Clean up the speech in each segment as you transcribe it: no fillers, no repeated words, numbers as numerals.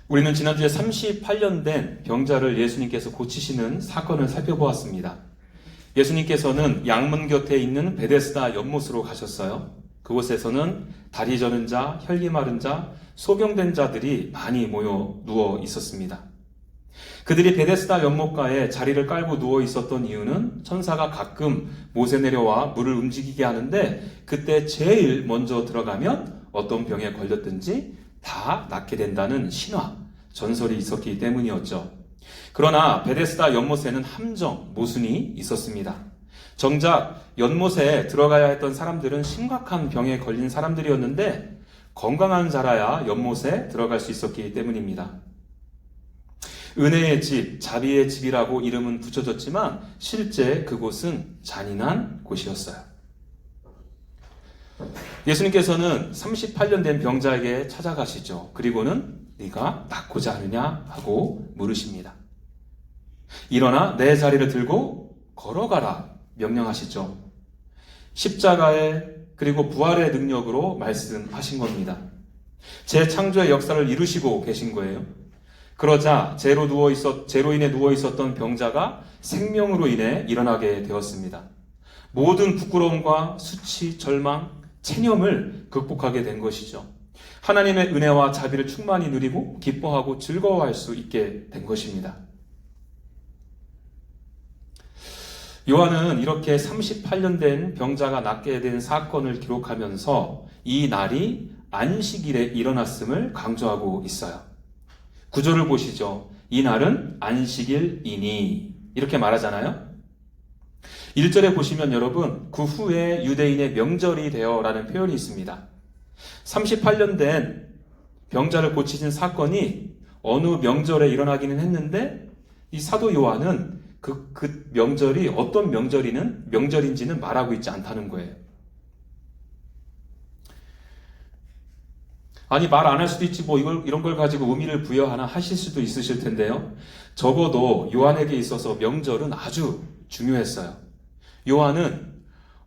우리는 지난주에 38년 된 병자를 예수님께서 고치시는 사건을 살펴보았습니다. 예수님께서는 양문 곁에 있는 베데스다 연못으로 가셨어요. 그곳에서는 다리 저는 자, 혈기 마른 자, 소경된 자들이 많이 모여 누워 있었습니다. 그들이 베데스다 연못가에 자리를 깔고 누워 있었던 이유는 천사가 가끔 못에 내려와 물을 움직이게 하는데 그때 제일 먼저 들어가면 어떤 병에 걸렸든지 다 낫게 된다는 신화, 전설이 있었기 때문이었죠. 그러나 베데스다 연못에는 함정, 모순이 있었습니다. 정작 연못에 들어가야 했던 사람들은 심각한 병에 걸린 사람들이었는데 건강한 자라야 연못에 들어갈 수 있었기 때문입니다. 은혜의 집, 자비의 집이라고 이름은 붙여졌지만 실제 그곳은 잔인한 곳이었어요. 예수님께서는 38년 된 병자에게 찾아가시죠. 그리고는 네가 낫고자 하느냐 하고 물으십니다. 일어나 내 자리를 들고 걸어가라 명령하시죠. 십자가의 그리고 부활의 능력으로 말씀하신 겁니다. 재창조의 역사를 이루시고 계신 거예요. 그러자 죄로 인해 누워 있었던 병자가 생명으로 인해 일어나게 되었습니다. 모든 부끄러움과 수치, 절망, 체념을 극복하게 된 것이죠. 하나님의 은혜와 자비를 충만히 누리고 기뻐하고 즐거워할 수 있게 된 것입니다. 요한은 이렇게 38년 된 병자가 낫게 된 사건을 기록하면서 이 날이 안식일에 일어났음을 강조하고 있어요. 구절을 보시죠. 이 날은 안식일이니 이렇게 말하잖아요. 1절에 보시면 여러분 그 후에 유대인의 명절이 되어 라는 표현이 있습니다. 38년 된 병자를 고치신 사건이 어느 명절에 일어나기는 했는데 이 사도 요한은 그 명절이 어떤 명절인지는 말하고 있지 않다는 거예요. 아니 말 안 할 수도 있지 뭐 이런 걸 가지고 의미를 부여하나 하실 수도 있으실 텐데요. 적어도 요한에게 있어서 명절은 아주 중요했어요. 요한은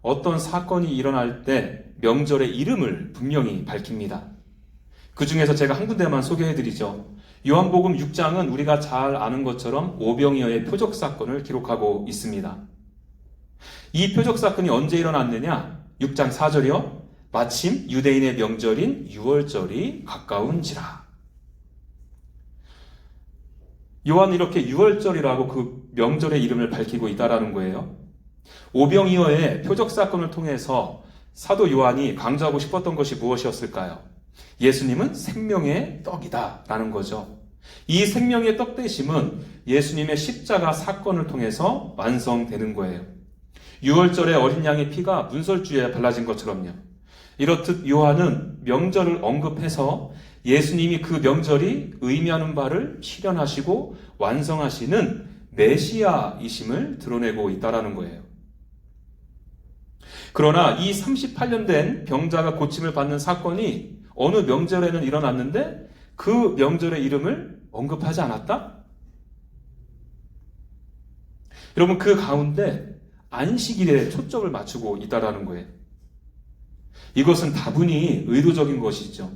어떤 사건이 일어날 때 명절의 이름을 분명히 밝힙니다. 그 중에서 제가 한 군데만 소개해드리죠. 요한복음 6장은 우리가 잘 아는 것처럼 오병이어의 표적 사건을 기록하고 있습니다. 이 표적 사건이 언제 일어났느냐? 6장 4절이요. 마침 유대인의 명절인 유월절이 가까운지라. 요한은 이렇게 유월절이라고 그 명절의 이름을 밝히고 있다라는 거예요. 오병이어의 표적 사건을 통해서 사도 요한이 강조하고 싶었던 것이 무엇이었을까요? 예수님은 생명의 떡이다 라는 거죠. 이 생명의 떡 되심은 예수님의 십자가 사건을 통해서 완성되는 거예요. 유월절에 어린 양의 피가 문설주에 발라진 것처럼요. 이렇듯 요한은 명절을 언급해서 예수님이 그 명절이 의미하는 바를 실현하시고 완성하시는 메시아이심을 드러내고 있다라는 거예요. 그러나 이 38년 된 병자가 고침을 받는 사건이 어느 명절에는 일어났는데 그 명절의 이름을 언급하지 않았다? 여러분 그 가운데 안식일에 초점을 맞추고 있다라는 거예요. 이것은 다분히 의도적인 것이죠.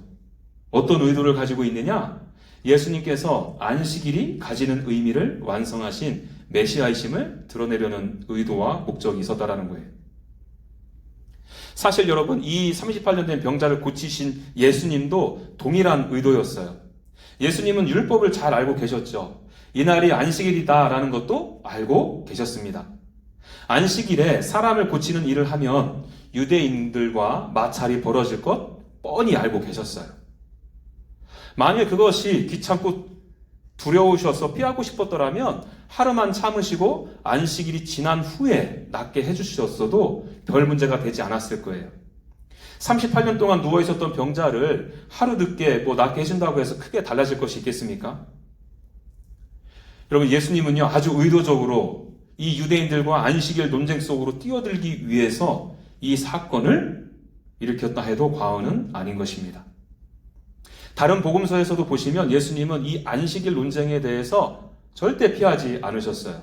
어떤 의도를 가지고 있느냐? 예수님께서 안식일이 가지는 의미를 완성하신 메시아이심을 드러내려는 의도와 목적이 있었다라는 거예요. 사실 여러분 이 38년 된 병자를 고치신 예수님도 동일한 의도였어요. 예수님은 율법을 잘 알고 계셨죠. 이날이 안식일이다라는 것도 알고 계셨습니다. 안식일에 사람을 고치는 일을 하면 유대인들과 마찰이 벌어질 것 뻔히 알고 계셨어요. 만일 그것이 귀찮고 두려우셔서 피하고 싶었더라면 하루만 참으시고 안식일이 지난 후에 낫게 해주셨어도 별 문제가 되지 않았을 거예요. 38년 동안 누워있었던 병자를 하루 늦게 낫게 해준다고 해서 크게 달라질 것이 있겠습니까? 여러분 예수님은요 아주 의도적으로 이 유대인들과 안식일 논쟁 속으로 뛰어들기 위해서 이 사건을 일으켰다 해도 과언은 아닌 것입니다. 다른 복음서에서도 보시면 예수님은 이 안식일 논쟁에 대해서 절대 피하지 않으셨어요.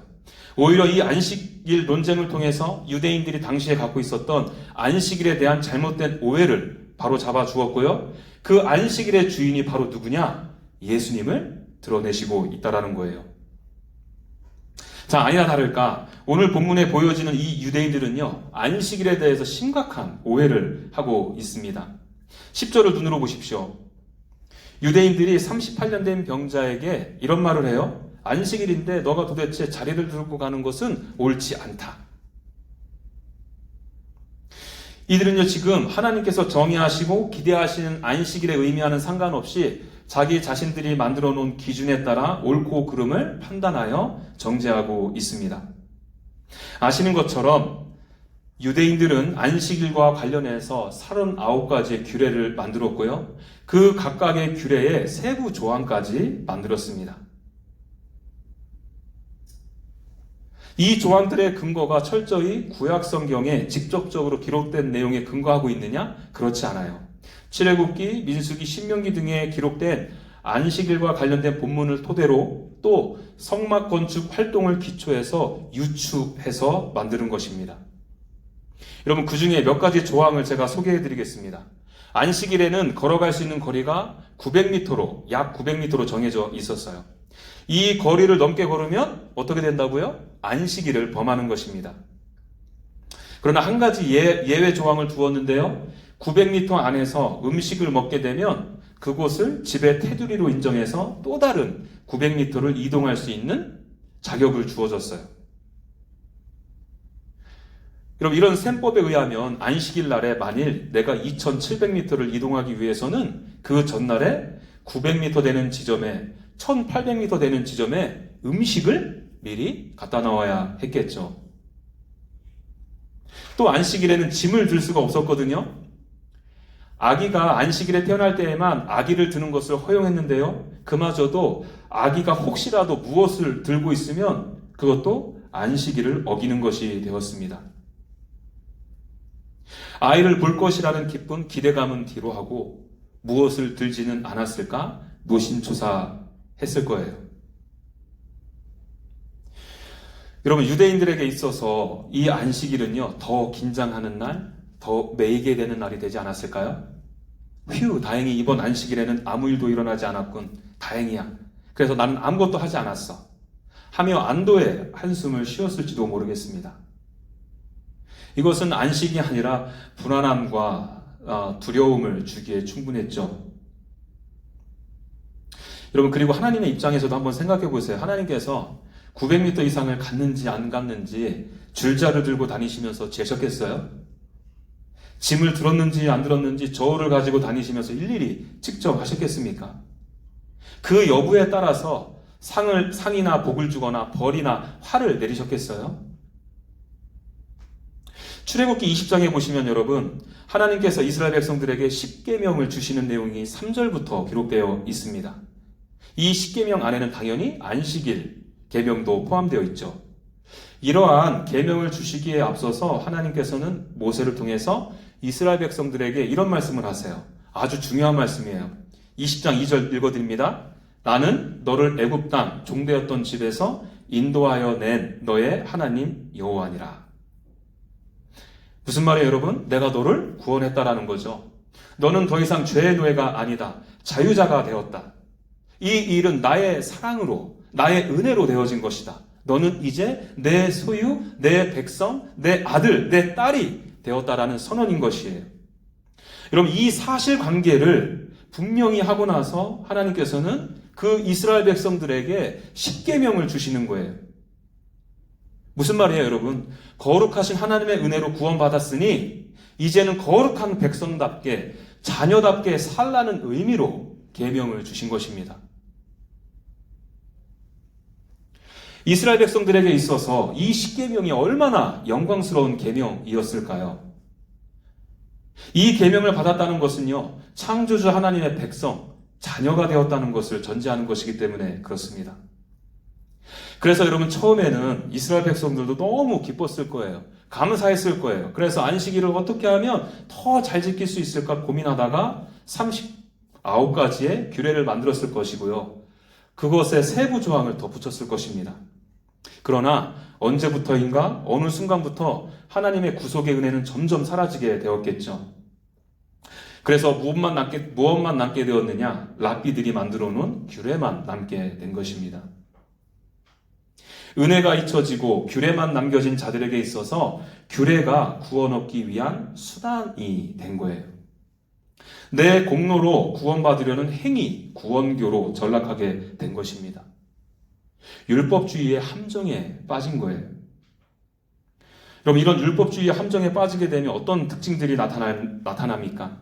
오히려 이 안식일 논쟁을 통해서 유대인들이 당시에 갖고 있었던 안식일에 대한 잘못된 오해를 바로 잡아 주었고요. 그 안식일의 주인이 바로 누구냐? 예수님을 드러내시고 있다라는 거예요. 자, 아니나 다를까 오늘 본문에 보여지는 이 유대인들은요, 안식일에 대해서 심각한 오해를 하고 있습니다. 10절을 눈으로 보십시오. 유대인들이 38년 된 병자에게 이런 말을 해요. 안식일인데 너가 도대체 자리를 들고 가는 것은 옳지 않다. 이들은요, 지금 하나님께서 정의하시고 기대하시는 안식일의 의미와는 상관없이 자기 자신들이 만들어 놓은 기준에 따라 옳고 그름을 판단하여 정죄하고 있습니다. 아시는 것처럼 유대인들은 안식일과 관련해서 39가지의 규례를 만들었고요. 그 각각의 규례의 세부 조항까지 만들었습니다. 이 조항들의 근거가 철저히 구약 성경에 직접적으로 기록된 내용에 근거하고 있느냐? 그렇지 않아요. 출애굽기, 민수기, 신명기 등에 기록된 안식일과 관련된 본문을 토대로 또 성막 건축 활동을 기초해서 유추해서 만드는 것입니다. 여러분, 그 중에 몇 가지 조항을 제가 소개해 드리겠습니다. 안식일에는 걸어갈 수 있는 거리가 900m로, 약 900m로 정해져 있었어요. 이 거리를 넘게 걸으면 어떻게 된다고요? 안식일을 범하는 것입니다. 그러나 한 가지 예외 조항을 두었는데요. 900m 안에서 음식을 먹게 되면 그곳을 집의 테두리로 인정해서 또 다른 900m를 이동할 수 있는 자격을 주어졌어요. 여러분, 이런 셈법에 의하면 안식일 날에 만일 내가 2700m를 이동하기 위해서는 그 전날에 900m 되는 지점에 1800m 되는 지점에 음식을 미리 갖다 놔야 했겠죠. 또 안식일에는 짐을 들 수가 없었거든요. 아기가 안식일에 태어날 때에만 아기를 드는 것을 허용했는데요. 그마저도 아기가 혹시라도 무엇을 들고 있으면 그것도 안식일을 어기는 것이 되었습니다. 아이를 볼 것이라는 기쁜 기대감은 뒤로 하고 무엇을 들지는 않았을까? 노심초사했을 거예요. 여러분, 유대인들에게 있어서 이 안식일은요, 더 긴장하는 날, 더 매이게 되는 날이 되지 않았을까요? 휴, 다행히 이번 안식일에는 아무 일도 일어나지 않았군. 다행이야. 그래서 나는 아무것도 하지 않았어. 하며 안도의 한숨을 쉬었을지도 모르겠습니다. 이것은 안식이 아니라 불안함과 두려움을 주기에 충분했죠. 여러분, 그리고 하나님의 입장에서도 한번 생각해 보세요. 하나님께서 900m 이상을 갔는지 안 갔는지 줄자를 들고 다니시면서 재셨겠어요? 짐을 들었는지 안 들었는지 저울을 가지고 다니시면서 일일이 측정하셨겠습니까? 그 여부에 따라서 상이나 복을 주거나 벌이나 화를 내리셨겠어요? 출애굽기 20장에 보시면 여러분, 하나님께서 이스라엘 백성들에게 10계명을 주시는 내용이 3절부터 기록되어 있습니다. 이 10계명 안에는 당연히 안식일 계명도 포함되어 있죠. 이러한 계명을 주시기에 앞서서 하나님께서는 모세를 통해서 이스라엘 백성들에게 이런 말씀을 하세요. 아주 중요한 말씀이에요. 20장 2절 읽어드립니다. 나는 너를 애굽 땅 종되었던 집에서 인도하여 낸 너의 하나님 여호와니라. 무슨 말이에요, 여러분? 내가 너를 구원했다라는 거죠. 너는 더 이상 죄의 노예가 아니다. 자유자가 되었다. 이 일은 나의 사랑으로, 나의 은혜로 되어진 것이다. 너는 이제 내 소유, 내 백성, 내 아들, 내 딸이 되었다라는 선언인 것이에요. 여러분, 이 사실관계를 분명히 하고 나서 하나님께서는 그 이스라엘 백성들에게 10계명을 주시는 거예요. 무슨 말이에요, 여러분? 거룩하신 하나님의 은혜로 구원받았으니 이제는 거룩한 백성답게 자녀답게 살라는 의미로 계명을 주신 것입니다. 이스라엘 백성들에게 있어서 이 10계명이 얼마나 영광스러운 계명이었을까요? 이 계명을 받았다는 것은요, 창조주 하나님의 백성, 자녀가 되었다는 것을 전제하는 것이기 때문에 그렇습니다. 그래서 여러분, 처음에는 이스라엘 백성들도 너무 기뻤을 거예요. 감사했을 거예요. 그래서 안식일을 어떻게 하면 더 잘 지킬 수 있을까 고민하다가 39가지의 규례를 만들었을 것이고요. 그것에 세부 조항을 더 붙였을 것입니다. 그러나 언제부터인가 어느 순간부터 하나님의 구속의 은혜는 점점 사라지게 되었겠죠. 그래서 무엇만 남게 되었느냐? 랍비들이 만들어 놓은 규례만 남게 된 것입니다. 은혜가 잊혀지고 규례만 남겨진 자들에게 있어서 규례가 구원 얻기 위한 수단이 된 거예요. 내 공로로 구원받으려는 행위, 구원교로 전락하게 된 것입니다. 율법주의의 함정에 빠진 거예요. 그럼 이런 율법주의의 함정에 빠지게 되면 어떤 특징들이 나타납니까?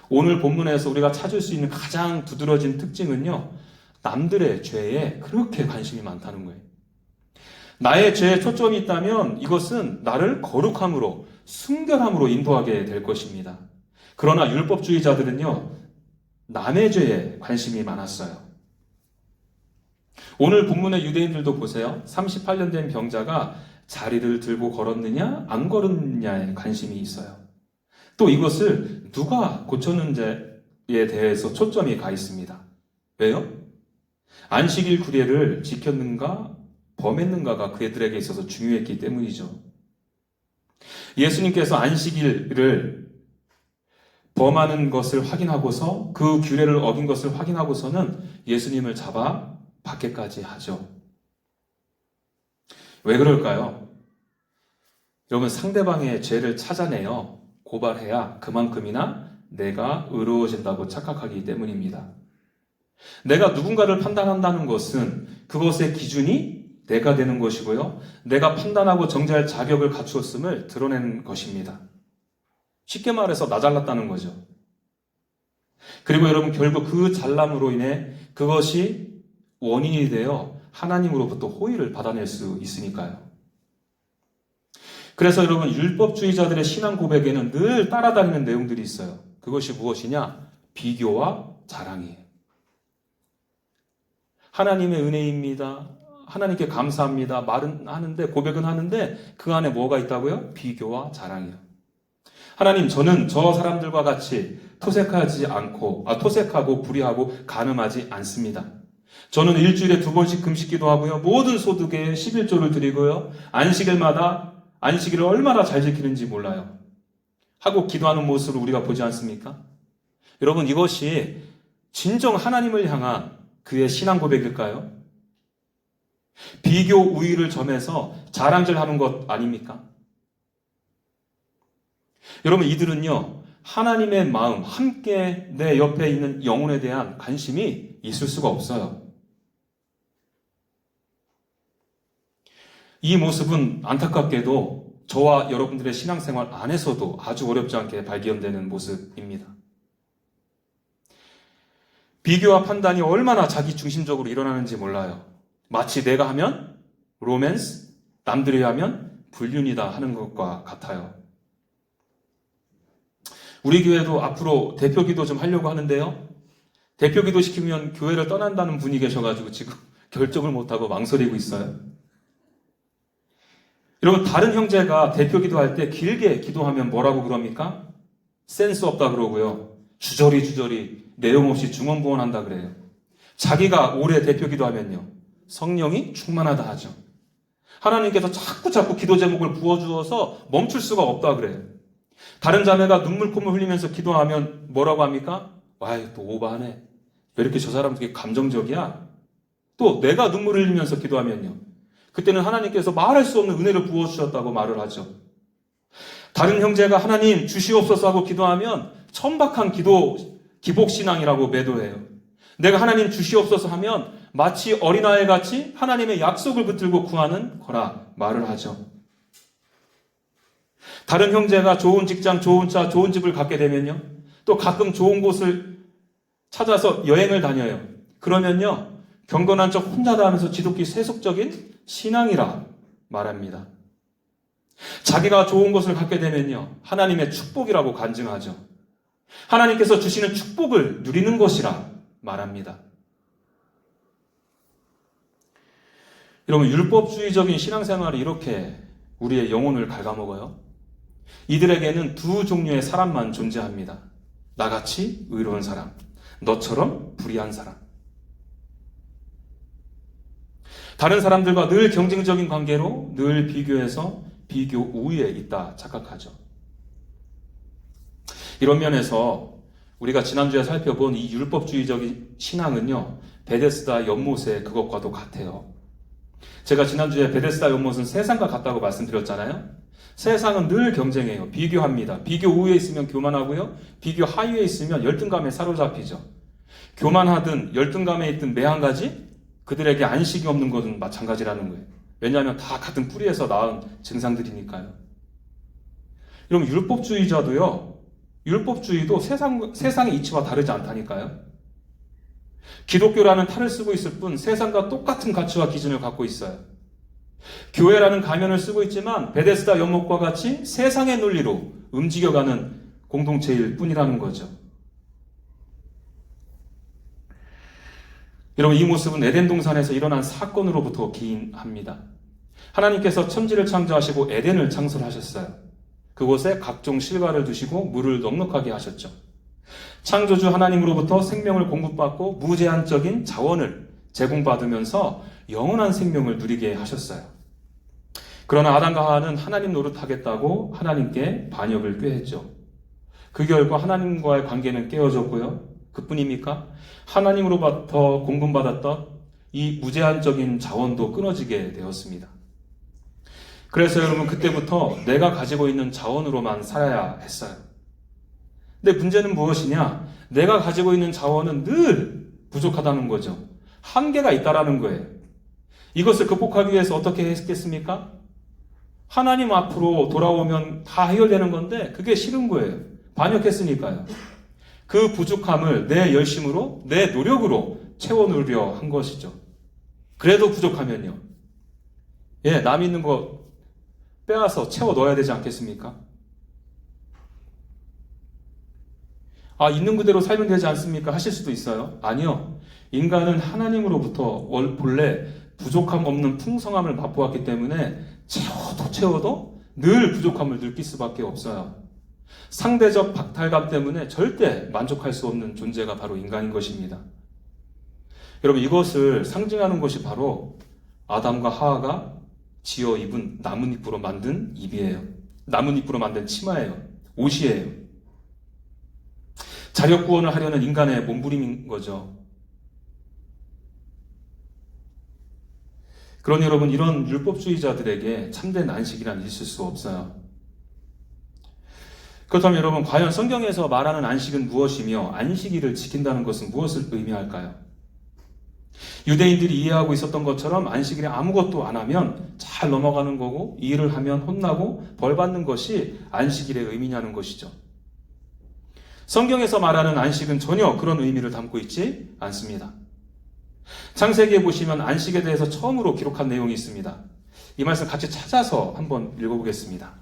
오늘 본문에서 우리가 찾을 수 있는 가장 두드러진 특징은요, 남들의 죄에 그렇게 관심이 많다는 거예요. 나의 죄에 초점이 있다면 이것은 나를 거룩함으로, 순결함으로 인도하게 될 것입니다. 그러나 율법주의자들은요, 남의 죄에 관심이 많았어요. 오늘 본문의 유대인들도 보세요. 38년 된 병자가 자리를 들고 걸었느냐, 안 걸었느냐에 관심이 있어요. 또 이것을 누가 고쳤는지에 대해서 초점이 가 있습니다. 왜요? 안식일 규례를 지켰는가, 범했는가가 그들에게 있어서 중요했기 때문이죠. 예수님께서 안식일을 범하는 것을 확인하고서 그 규례를 어긴 것을 확인하고서는 예수님을 잡아 밖에까지 하죠. 왜 그럴까요? 여러분, 상대방의 죄를 찾아내어 고발해야 그만큼이나 내가 의로워진다고 착각하기 때문입니다. 내가 누군가를 판단한다는 것은 그것의 기준이 내가 되는 것이고요. 내가 판단하고 정죄할 자격을 갖추었음을 드러내는 것입니다. 쉽게 말해서 나 잘났다는 거죠. 그리고 여러분, 결국 그 잘남으로 인해 그것이 원인이 되어 하나님으로부터 호의를 받아낼 수 있으니까요. 그래서 여러분, 율법주의자들의 신앙 고백에는 늘 따라다니는 내용들이 있어요. 그것이 무엇이냐? 비교와 자랑이에요. 하나님의 은혜입니다. 하나님께 감사합니다. 말은 하는데, 고백은 하는데 그 안에 뭐가 있다고요? 비교와 자랑이요. 하나님, 저는 저 사람들과 같이 토색하고 불의하고 간음하지 않습니다. 저는 일주일에 2번씩 금식기도 하고요. 모든 소득에 11조를 드리고요. 안식일을 얼마나 잘 지키는지 몰라요. 하고 기도하는 모습을 우리가 보지 않습니까? 여러분, 이것이 진정 하나님을 향한 그의 신앙 고백일까요? 비교 우위를 점해서 자랑질하는 것 아닙니까? 여러분, 이들은요, 하나님의 마음, 함께 내 옆에 있는 영혼에 대한 관심이 있을 수가 없어요. 이 모습은 안타깝게도 저와 여러분들의 신앙생활 안에서도 아주 어렵지 않게 발견되는 모습입니다. 비교와 판단이 얼마나 자기 중심적으로 일어나는지 몰라요. 마치 내가 하면 로맨스, 남들이 하면 불륜이다 하는 것과 같아요. 우리 교회도 앞으로 대표기도 좀 하려고 하는데요. 대표기도 시키면 교회를 떠난다는 분이 계셔가지고 지금 결정을 못하고 망설이고 있어요. 여러분, 다른 형제가 대표기도 할 때 길게 기도하면 뭐라고 그럽니까? 센스 없다 그러고요. 주저리 내용 없이 중언부언한다 그래요. 자기가 올해 대표기도 하면요, 성령이 충만하다 하죠. 하나님께서 자꾸 기도 제목을 부어주어서 멈출 수가 없다 그래요. 다른 자매가 눈물 콧물 흘리면서 기도하면 뭐라고 합니까? 와, 또 오버하네. 왜 이렇게 저 사람 되게 감정적이야? 또 내가 눈물 흘리면서 기도하면요, 그때는 하나님께서 말할 수 없는 은혜를 부어주셨다고 말을 하죠. 다른 형제가 하나님 주시옵소서 하고 기도하면 천박한 기복신앙이라고 매도해요. 내가 하나님 주시옵소서 하면 마치 어린아이 같이 하나님의 약속을 붙들고 구하는 거라 말을 하죠. 다른 형제가 좋은 직장, 좋은 차, 좋은 집을 갖게 되면요, 또 가끔 좋은 곳을 찾아서 여행을 다녀요. 그러면요, 경건한 척 혼자 다 하면서 지독히 세속적인 신앙이라 말합니다. 자기가 좋은 것을 갖게 되면요, 하나님의 축복이라고 간증하죠. 하나님께서 주시는 축복을 누리는 것이라 말합니다. 여러분, 율법주의적인 신앙생활이 이렇게 우리의 영혼을 갉아먹어요. 이들에게는 두 종류의 사람만 존재합니다. 나같이 의로운 사람, 너처럼 불의한 사람. 다른 사람들과 늘 경쟁적인 관계로 늘 비교해서 비교 우위에 있다 착각하죠. 이런 면에서 우리가 지난주에 살펴본 이 율법주의적인 신앙은요, 베데스다 연못의 그것과도 같아요. 제가 지난주에 베데스다 연못은 세상과 같다고 말씀드렸잖아요. 세상은 늘 경쟁해요. 비교합니다. 비교 우위에 있으면 교만하고요. 비교 하위에 있으면 열등감에 사로잡히죠. 교만하든 열등감에 있든 매 한 가지 그들에게 안식이 없는 것은 마찬가지라는 거예요. 왜냐하면 다 같은 뿌리에서 낳은 증상들이니까요. 여러분, 율법주의도 세상의 이치와 다르지 않다니까요. 기독교라는 탈을 쓰고 있을 뿐 세상과 똑같은 가치와 기준을 갖고 있어요. 교회라는 가면을 쓰고 있지만 베데스다 연못과 같이 세상의 논리로 움직여가는 공동체일 뿐이라는 거죠. 여러분, 이 모습은 에덴 동산에서 일어난 사건으로부터 기인합니다. 하나님께서 천지를 창조하시고 에덴을 창설하셨어요. 그곳에 각종 실과를 두시고 물을 넉넉하게 하셨죠. 창조주 하나님으로부터 생명을 공급받고 무제한적인 자원을 제공받으면서 영원한 생명을 누리게 하셨어요. 그러나 아담과 하와는 하나님 노릇하겠다고 하나님께 반역을 꾀했죠. 그 결과 하나님과의 관계는 깨어졌고요. 그뿐입니까? 하나님으로부터 공급받았던 이 무제한적인 자원도 끊어지게 되었습니다. 그래서 여러분, 그때부터 내가 가지고 있는 자원으로만 살아야 했어요. 근데 문제는 무엇이냐? 내가 가지고 있는 자원은 늘 부족하다는 거죠. 한계가 있다라는 거예요. 이것을 극복하기 위해서 어떻게 했겠습니까? 하나님 앞으로 돌아오면 다 해결되는 건데 그게 싫은 거예요. 반역했으니까요. 그 부족함을 내 열심으로, 내 노력으로 채워넣으려 한 것이죠. 그래도 부족하면요. 남 있는 거 빼앗아 채워 넣어야 되지 않겠습니까? 있는 그대로 살면 되지 않습니까? 하실 수도 있어요. 아니요. 인간은 하나님으로부터 본래 부족함 없는 풍성함을 맛보았기 때문에 채워도 늘 부족함을 느낄 수밖에 없어요. 상대적 박탈감 때문에 절대 만족할 수 없는 존재가 바로 인간인 것입니다. 여러분, 이것을 상징하는 것이 바로 아담과 하와가 지어 입은 나뭇잎으로 만든 입이에요. 나뭇잎으로 만든 치마예요. 옷이에요. 자력 구원을 하려는 인간의 몸부림인 거죠. 그러니 여러분, 이런 율법주의자들에게 참된 안식이란 있을 수 없어요. 그렇다면 여러분, 과연 성경에서 말하는 안식은 무엇이며 안식일을 지킨다는 것은 무엇을 의미할까요? 유대인들이 이해하고 있었던 것처럼 안식일에 아무것도 안 하면 잘 넘어가는 거고, 이 일을 하면 혼나고 벌 받는 것이 안식일의 의미냐는 것이죠. 성경에서 말하는 안식은 전혀 그런 의미를 담고 있지 않습니다. 창세기에 보시면 안식에 대해서 처음으로 기록한 내용이 있습니다. 이 말씀 같이 찾아서 한번 읽어보겠습니다.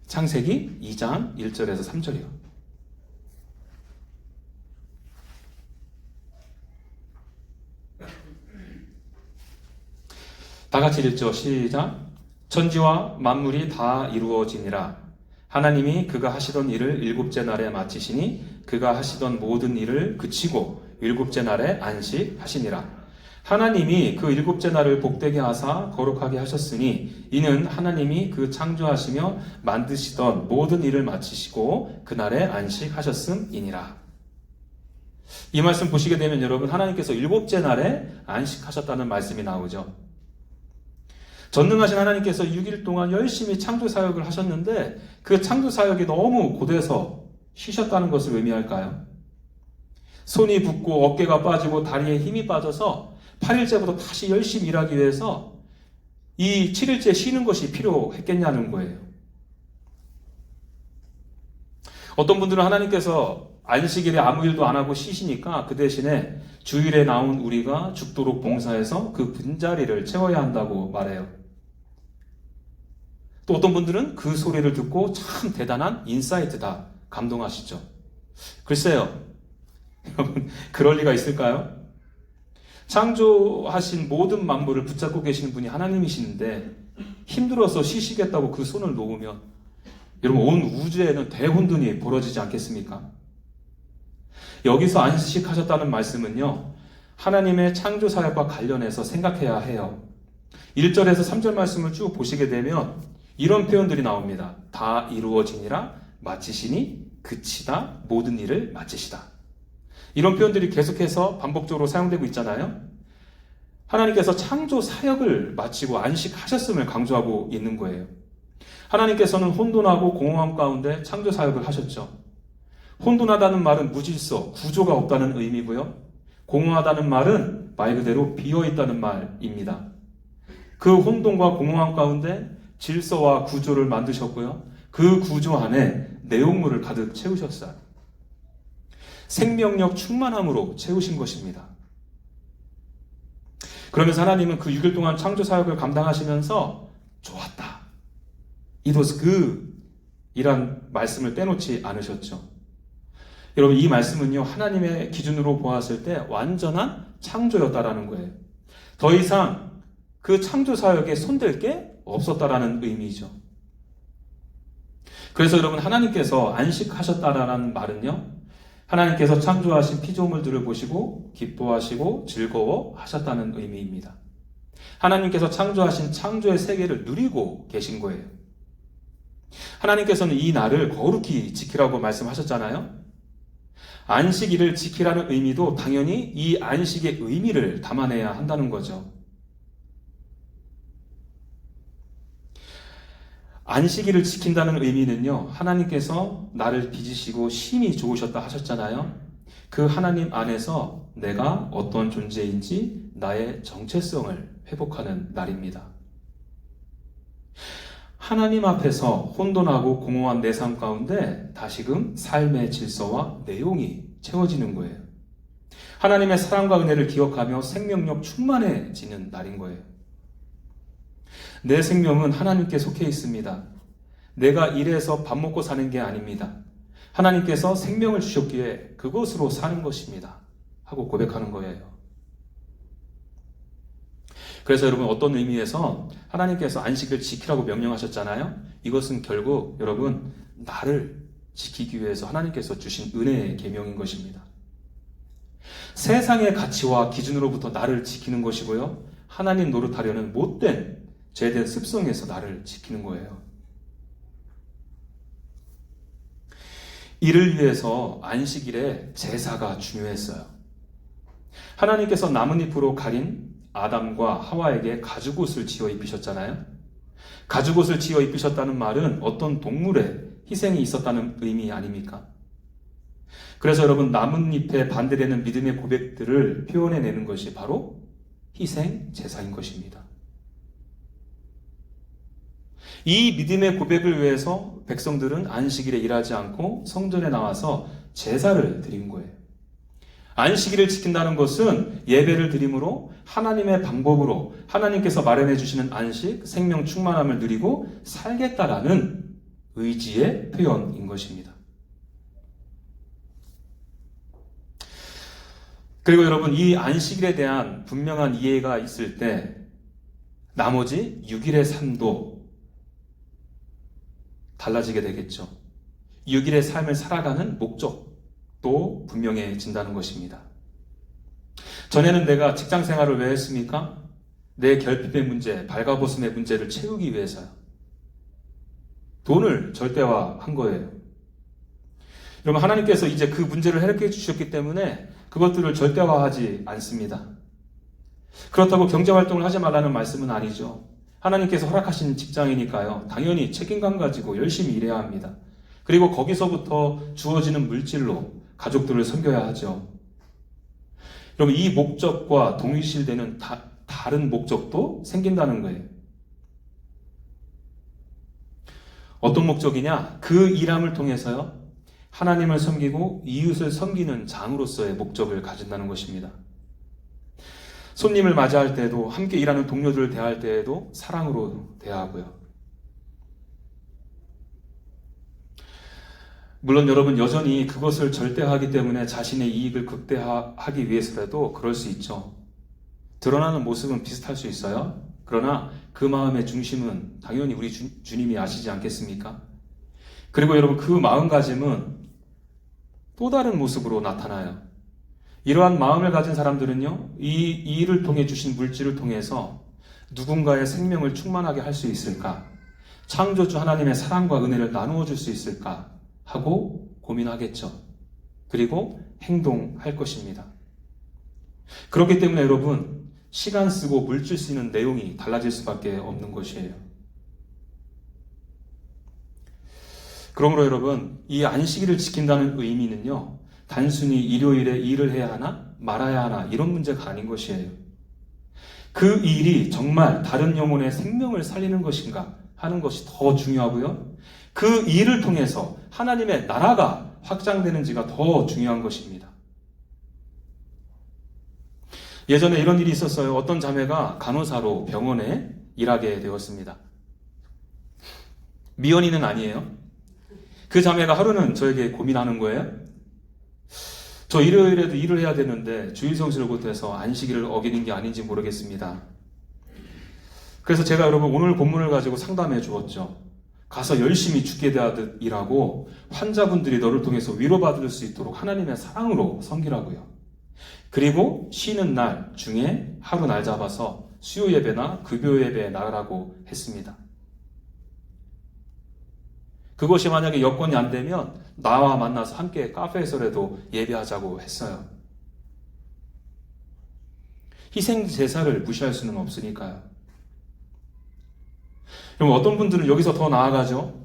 창세기 2장 1절에서 3절이요. 다 같이 읽죠. 시작. 천지와 만물이 다 이루어지니라. 하나님이 그가 하시던 일을 일곱째 날에 마치시니 그가 하시던 모든 일을 그치고 일곱째 날에 안식하시니라. 하나님이 그 일곱째 날을 복되게 하사 거룩하게 하셨으니 이는 하나님이 그 창조하시며 만드시던 모든 일을 마치시고 그날에 안식하셨음이니라. 이 말씀 보시게 되면 여러분, 하나님께서 일곱째 날에 안식하셨다는 말씀이 나오죠. 전능하신 하나님께서 6일 동안 열심히 창조 사역을 하셨는데 그 창조 사역이 너무 고돼서 쉬셨다는 것을 의미할까요? 손이 붓고 어깨가 빠지고 다리에 힘이 빠져서 8일째부터 다시 열심히 일하기 위해서 이 7일째 쉬는 것이 필요했겠냐는 거예요. 어떤 분들은 하나님께서 안식일에 아무 일도 안 하고 쉬시니까 그 대신에 주일에 나온 우리가 죽도록 봉사해서 그 빈자리를 채워야 한다고 말해요. 또 어떤 분들은 그 소리를 듣고 참 대단한 인사이트다 감동하시죠. 글쎄요. 여러분, 그럴 리가 있을까요? 창조하신 모든 만물을 붙잡고 계시는 분이 하나님이시는데 힘들어서 쉬시겠다고 그 손을 놓으면 여러분, 온 우주에는 대혼돈이 벌어지지 않겠습니까? 여기서 안식하셨다는 말씀은요, 하나님의 창조 사역과 관련해서 생각해야 해요. 1절에서 3절 말씀을 쭉 보시게 되면 이런 표현들이 나옵니다. 다 이루어지니라, 마치시니, 그치다 모든 일을 마치시다. 이런 표현들이 계속해서 반복적으로 사용되고 있잖아요. 하나님께서 창조 사역을 마치고 안식하셨음을 강조하고 있는 거예요. 하나님께서는 혼돈하고 공허함 가운데 창조 사역을 하셨죠. 혼돈하다는 말은 무질서, 구조가 없다는 의미고요. 공허하다는 말은 말 그대로 비어있다는 말입니다. 그 혼돈과 공허함 가운데 질서와 구조를 만드셨고요. 그 구조 안에 내용물을 가득 채우셨어요. 생명력 충만함으로 채우신 것입니다. 그러면서 하나님은 그 6일 동안 창조 사역을 감당하시면서 좋았다. It was good. 이란 말씀을 빼놓지 않으셨죠. 여러분, 이 말씀은요, 하나님의 기준으로 보았을 때 완전한 창조였다라는 거예요. 더 이상 그 창조 사역에 손댈 게 없었다라는 의미죠. 그래서 여러분, 하나님께서 안식하셨다라는 말은요, 하나님께서 창조하신 피조물들을 보시고 기뻐하시고 즐거워하셨다는 의미입니다. 하나님께서 창조하신 창조의 세계를 누리고 계신 거예요. 하나님께서는 이 날을 거룩히 지키라고 말씀하셨잖아요. 안식일을 지키라는 의미도 당연히 이 안식의 의미를 담아내야 한다는 거죠. 안식일을 지킨다는 의미는요, 하나님께서 나를 빚으시고 심히 좋으셨다 하셨잖아요. 그 하나님 안에서 내가 어떤 존재인지 나의 정체성을 회복하는 날입니다. 하나님 앞에서 혼돈하고 공허한 내 삶 가운데 다시금 삶의 질서와 내용이 채워지는 거예요. 하나님의 사랑과 은혜를 기억하며 생명력 충만해지는 날인 거예요. 내 생명은 하나님께 속해 있습니다. 내가 일해서 밥 먹고 사는 게 아닙니다. 하나님께서 생명을 주셨기에 그것으로 사는 것입니다. 하고 고백하는 거예요. 그래서 여러분, 어떤 의미에서 하나님께서 안식을 지키라고 명령하셨잖아요. 이것은 결국 여러분, 나를 지키기 위해서 하나님께서 주신 은혜의 계명인 것입니다. 세상의 가치와 기준으로부터 나를 지키는 것이고요, 하나님 노릇하려는 못된 죄된 습성에서 나를 지키는 거예요. 이를 위해서 안식일에 제사가 중요했어요. 하나님께서 나뭇잎으로 가린 아담과 하와에게 가죽옷을 지어 입히셨잖아요. 가죽옷을 지어 입히셨다는 말은 어떤 동물의 희생이 있었다는 의미 아닙니까? 그래서 여러분, 나뭇잎에 반대되는 믿음의 고백들을 표현해내는 것이 바로 희생 제사인 것입니다. 이 믿음의 고백을 위해서 백성들은 안식일에 일하지 않고 성전에 나와서 제사를 드린 거예요. 안식일을 지킨다는 것은 예배를 드림으로 하나님의 방법으로 하나님께서 마련해 주시는 안식, 생명 충만함을 누리고 살겠다라는 의지의 표현인 것입니다. 그리고 여러분, 이 안식일에 대한 분명한 이해가 있을 때 나머지 6일의 삶도 달라지게 되겠죠. 6일의 삶을 살아가는 목적도 분명해진다는 것입니다. 전에는 내가 직장 생활을 왜 했습니까? 내 결핍의 문제, 발가벗음의 문제를 채우기 위해서요. 돈을 절대화한 거예요. 여러분, 하나님께서 이제 그 문제를 해결해 주셨기 때문에 그것들을 절대화하지 않습니다. 그렇다고 경제활동을 하지 말라는 말씀은 아니죠. 하나님께서 허락하신 직장이니까요, 당연히 책임감 가지고 열심히 일해야 합니다. 그리고 거기서부터 주어지는 물질로 가족들을 섬겨야 하죠. 여러분, 이 목적과 동일시되는 다른 목적도 생긴다는 거예요. 어떤 목적이냐? 그 일함을 통해서요, 하나님을 섬기고 이웃을 섬기는 장으로서의 목적을 가진다는 것입니다. 손님을 맞이할 때도, 함께 일하는 동료들을 대할 때에도 사랑으로 대하고요. 물론 여러분, 여전히 그것을 절대화하기 때문에 자신의 이익을 극대화하기 위해서라도 그럴 수 있죠. 드러나는 모습은 비슷할 수 있어요. 그러나 그 마음의 중심은 당연히 우리 주님이 아시지 않겠습니까? 그리고 여러분, 그 마음가짐은 또 다른 모습으로 나타나요. 이러한 마음을 가진 사람들은요, 이 일을 통해 주신 물질을 통해서 누군가의 생명을 충만하게 할 수 있을까? 창조주 하나님의 사랑과 은혜를 나누어 줄 수 있을까? 하고 고민하겠죠. 그리고 행동할 것입니다. 그렇기 때문에 여러분, 시간 쓰고 물질 쓰는 내용이 달라질 수밖에 없는 것이에요. 그러므로 여러분, 이 안식일을 지킨다는 의미는요, 단순히 일요일에 일을 해야 하나 말아야 하나 이런 문제가 아닌 것이에요. 그 일이 정말 다른 영혼의 생명을 살리는 것인가 하는 것이 더 중요하고요. 그 일을 통해서 하나님의 나라가 확장되는지가 더 중요한 것입니다. 예전에 이런 일이 있었어요. 어떤 자매가 간호사로 병원에 일하게 되었습니다. 미연이는 아니에요. 그 자매가 하루는 저에게 고민하는 거예요. 저 일요일에도 일을 해야 되는데 주일 성수를 못해서 안식일을 어기는 게 아닌지 모르겠습니다. 그래서 제가 여러분 오늘 본문을 가지고 상담해 주었죠. 가서 열심히 죽게 대하듯 일하고 환자분들이 너를 통해서 위로받을 수 있도록 하나님의 사랑으로 섬기라고요. 그리고 쉬는 날 중에 하루 날 잡아서 수요 예배나 급여 예배에 나가라고 했습니다. 그것이 만약에 여건이 안 되면 나와 만나서 함께 카페에서라도 예배하자고 했어요. 희생 제사를 무시할 수는 없으니까요. 그럼 어떤 분들은 여기서 더 나아가죠.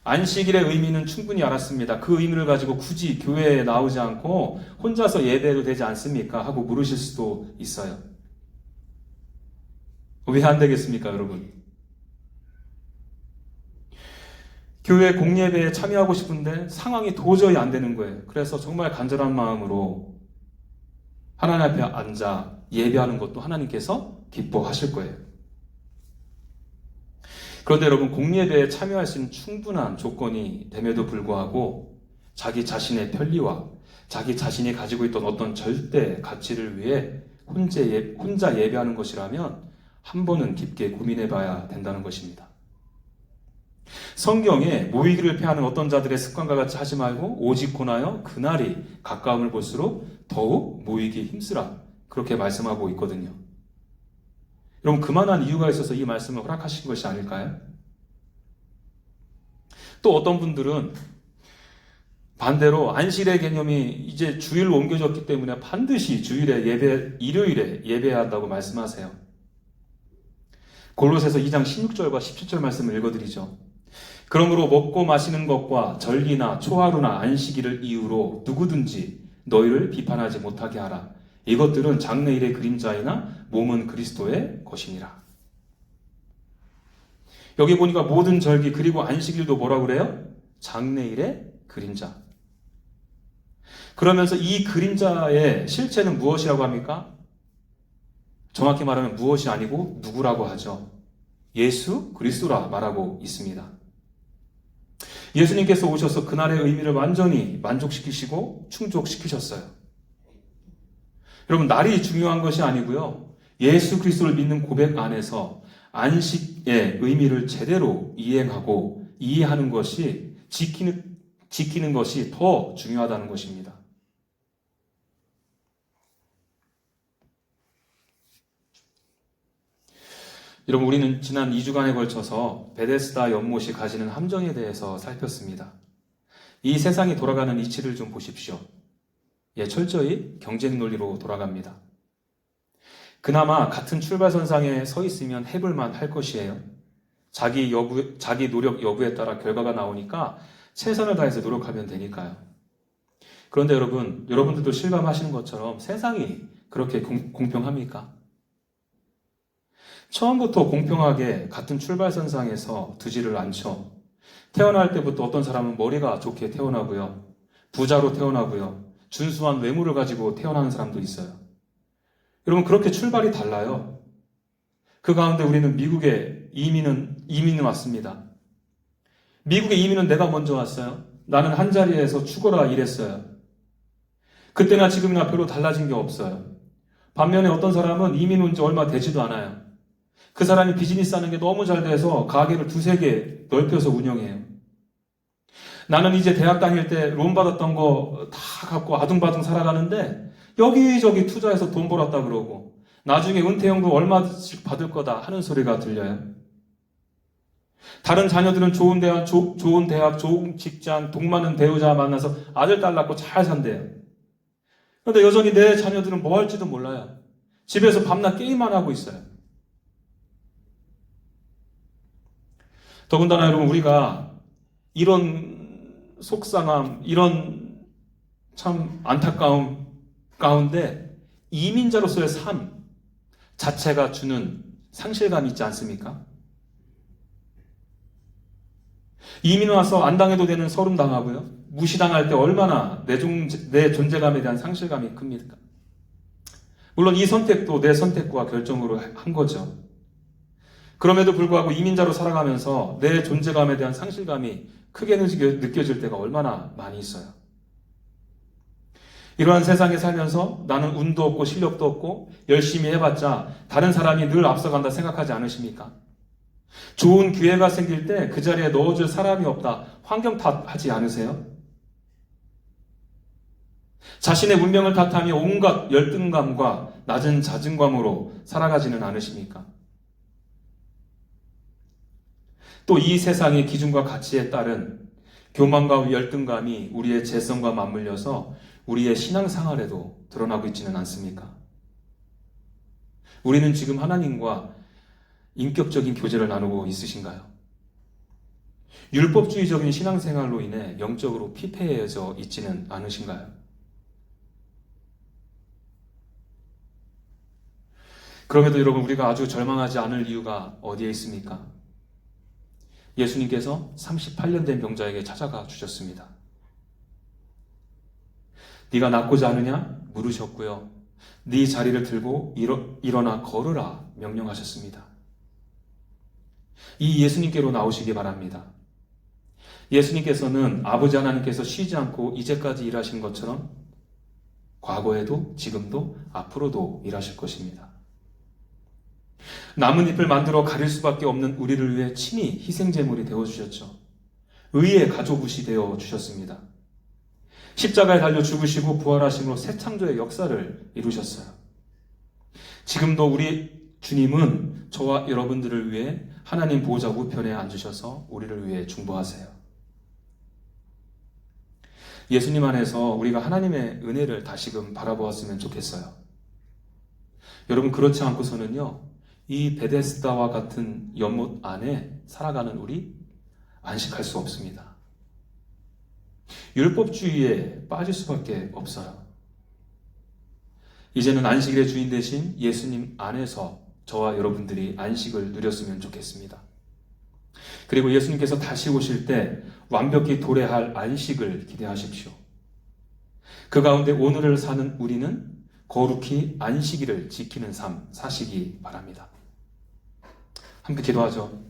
안식일의 의미는 충분히 알았습니다. 그 의미를 가지고 굳이 교회에 나오지 않고 혼자서 예배해도 되지 않습니까? 하고 물으실 수도 있어요. 왜 안 되겠습니까, 여러분? 교회 공예배에 참여하고 싶은데 상황이 도저히 안 되는 거예요. 그래서 정말 간절한 마음으로 하나님 앞에 앉아 예배하는 것도 하나님께서 기뻐하실 거예요. 그런데 여러분, 공예배에 참여할 수 있는 충분한 조건이 됨에도 불구하고 자기 자신의 편리와 자기 자신이 가지고 있던 어떤 절대 가치를 위해 혼자 예배하는 것이라면 한 번은 깊게 고민해 봐야 된다는 것입니다. 성경에 모이기를 피하는 어떤 자들의 습관과 같이 하지 말고 오직 권하여 그날이 가까움을 볼수록 더욱 모이기에 힘쓰라, 그렇게 말씀하고 있거든요. 여러분, 그만한 이유가 있어서 이 말씀을 허락하신 것이 아닐까요? 또 어떤 분들은 반대로 안식일의 개념이 이제 주일로 옮겨졌기 때문에 반드시 일요일에 예배해야 한다고 말씀하세요. 골로새서 2장 16절과 17절 말씀을 읽어드리죠. 그러므로 먹고 마시는 것과 절기나 초하루나 안식일을 이유로 누구든지 너희를 비판하지 못하게 하라. 이것들은 장래일의 그림자이나 몸은 그리스도의 것이니라. 여기 보니까 모든 절기 그리고 안식일도 뭐라고 그래요? 장래일의 그림자. 그러면서 이 그림자의 실체는 무엇이라고 합니까? 정확히 말하면 무엇이 아니고 누구라고 하죠. 예수 그리스도라 말하고 있습니다. 예수님께서 오셔서 그날의 의미를 완전히 만족시키시고 충족시키셨어요. 여러분, 날이 중요한 것이 아니고요. 예수 그리스도를 믿는 고백 안에서 안식의 의미를 제대로 이행하고 이해하는 것이 지키는 것이 더 중요하다는 것입니다. 여러분, 우리는 지난 2주간에 걸쳐서 베데스다 연못이 가지는 함정에 대해서 살폈습니다. 이 세상이 돌아가는 이치를 좀 보십시오. 철저히 경쟁 논리로 돌아갑니다. 그나마 같은 출발선상에 서 있으면 해볼만 할 것이에요. 자기 노력 여부에 따라 결과가 나오니까 최선을 다해서 노력하면 되니까요. 그런데 여러분들도 실감하시는 것처럼 세상이 그렇게 공평합니까? 처음부터 공평하게 같은 출발선상에서 두지를 않죠. 태어날 때부터 어떤 사람은 머리가 좋게 태어나고요. 부자로 태어나고요. 준수한 외모를 가지고 태어나는 사람도 있어요. 여러분, 그렇게 출발이 달라요. 그 가운데 우리는 미국에 이민을 왔습니다. 미국에 이민은 내가 먼저 왔어요. 나는 한자리에서 죽어라 일했어요. 그때나 지금이나 별로 달라진 게 없어요. 반면에 어떤 사람은 이민 온 지 얼마 되지도 않아요. 그 사람이 비즈니스 하는 게 너무 잘 돼서 가게를 2-3개 넓혀서 운영해요. 나는 이제 대학 다닐 때 론 받았던 거 다 갖고 아둥바둥 살아가는데 여기저기 투자해서 돈 벌었다 그러고 나중에 은퇴연금 얼마씩 받을 거다 하는 소리가 들려요. 다른 자녀들은 좋은 대학, 좋은 직장, 돈 많은 배우자 만나서 아들, 딸 낳고 잘 산대요. 그런데 여전히 내 자녀들은 뭐 할지도 몰라요. 집에서 밤낮 게임만 하고 있어요. 더군다나 여러분, 우리가 이런 속상함, 이런 참 안타까움 가운데 이민자로서의 삶 자체가 주는 상실감이 있지 않습니까? 이민 와서 안 당해도 되는 서름 당하고요. 무시당할 때 얼마나 내 존재감에 대한 상실감이 큽니까? 물론 이 선택도 내 선택과 결정으로 한 거죠. 그럼에도 불구하고 이민자로 살아가면서 내 존재감에 대한 상실감이 크게 느껴질 때가 얼마나 많이 있어요. 이러한 세상에 살면서 나는 운도 없고 실력도 없고 열심히 해봤자 다른 사람이 늘 앞서간다 생각하지 않으십니까? 좋은 기회가 생길 때 그 자리에 넣어줄 사람이 없다 환경 탓하지 않으세요? 자신의 운명을 탓하며 온갖 열등감과 낮은 자존감으로 살아가지는 않으십니까? 또 이 세상의 기준과 가치에 따른 교만과 열등감이 우리의 재성과 맞물려서 우리의 신앙생활에도 드러나고 있지는 않습니까? 우리는 지금 하나님과 인격적인 교제를 나누고 있으신가요? 율법주의적인 신앙생활로 인해 영적으로 피폐해져 있지는 않으신가요? 그럼에도 여러분, 우리가 아주 절망하지 않을 이유가 어디에 있습니까? 예수님께서 38년 된 병자에게 찾아가 주셨습니다. 네가 낫고자 하느냐? 물으셨고요. 네 자리를 들고 일어나 걸으라 명령하셨습니다. 이 예수님께로 나오시기 바랍니다. 예수님께서는 아버지 하나님께서 쉬지 않고 이제까지 일하신 것처럼 과거에도 지금도 앞으로도 일하실 것입니다. 나뭇잎을 만들어 가릴 수밖에 없는 우리를 위해 친히 희생제물이 되어주셨죠. 의의 가족옷이 되어주셨습니다. 십자가에 달려 죽으시고 부활하심으로 새 창조의 역사를 이루셨어요. 지금도 우리 주님은 저와 여러분들을 위해 하나님 보호자 우편에 앉으셔서 우리를 위해 중보하세요. 예수님 안에서 우리가 하나님의 은혜를 다시금 바라보았으면 좋겠어요. 여러분, 그렇지 않고서는요, 이 베데스다와 같은 연못 안에 살아가는 우리 안식할 수 없습니다. 율법주의에 빠질 수밖에 없어요. 이제는 안식일의 주인 대신 예수님 안에서 저와 여러분들이 안식을 누렸으면 좋겠습니다. 그리고 예수님께서 다시 오실 때 완벽히 도래할 안식을 기대하십시오. 그 가운데 오늘을 사는 우리는 거룩히 안식일을 지키는 삶 사시기 바랍니다. 함께 기도하죠.